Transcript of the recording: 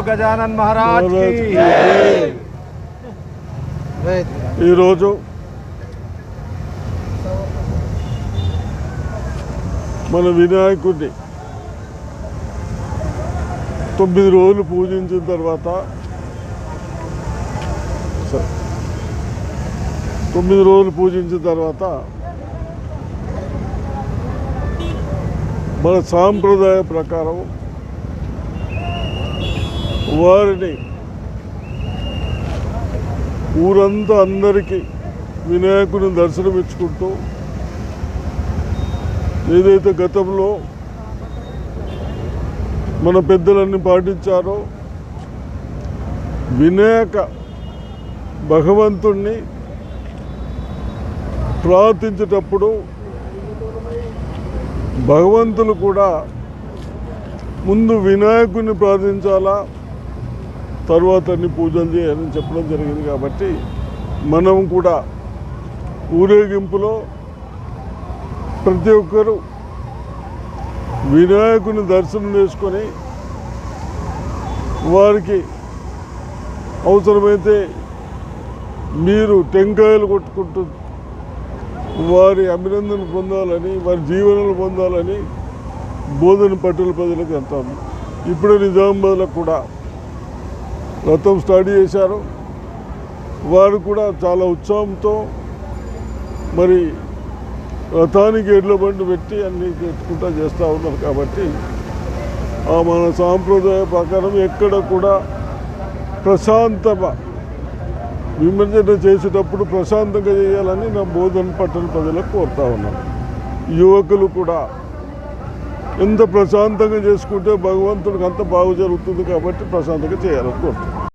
గజానన్ మహారాజ్ కి ఈరోజు మన వినాయకుడిని 9 రోజులు పూజించిన తర్వాత 9 రోజులు పూజించిన తర్వాత మన సాంప్రదాయ ప్రకారం వారిని ఊరంతా అందరికీ వినాయకుడిని దర్శనమిచ్చుకుంటూ ఏదైతే గతంలో మన పెద్దలన్నీ పాటించారో వినాయక భగవంతుణ్ణి ప్రార్థించేటప్పుడు భగవంతులు కూడా ముందు వినాయకుడిని ప్రార్థించాలా, తర్వాత అన్ని పూజలు చేయాలని చెప్పడం జరిగింది. కాబట్టి మనం కూడా ఊరేగింపులో ప్రతి ఒక్కరూ వినాయకుని దర్శనం చేసుకొని వారికి అవసరమైతే మీరు టెంకాయలు కొట్టుకుంటూ వారి అభినందన పొందాలని, వారి జీవనాలు పొందాలని బోధన పట్టణ ప్రజలకు వెళ్తాము. ఇప్పుడే నిజామాబాద్లో కూడా రథం స్టార్ట్ చేశారు. వారు కూడా చాలా ఉత్సాహంతో మరి రథానికి ఎడ్ల బండి పెట్టి అన్నీ పెట్టుకుంటూ చేస్తూ ఉన్నారు. కాబట్టి మన సాంప్రదాయ ప్రకారం ఎక్కడ కూడా విమర్శన చేసేటప్పుడు ప్రశాంతంగా చేయాలని నా బోధన పట్టణ ప్రజలకు కోరుతా ఉన్నాను. యువకులు కూడా ఎంత ప్రశాంతంగా చేసుకుంటే భగవంతుడికి అంత బాగు జరుగుతుంది. కాబట్టి ప్రశాంతంగా చేయాలని కోరుతున్నాను.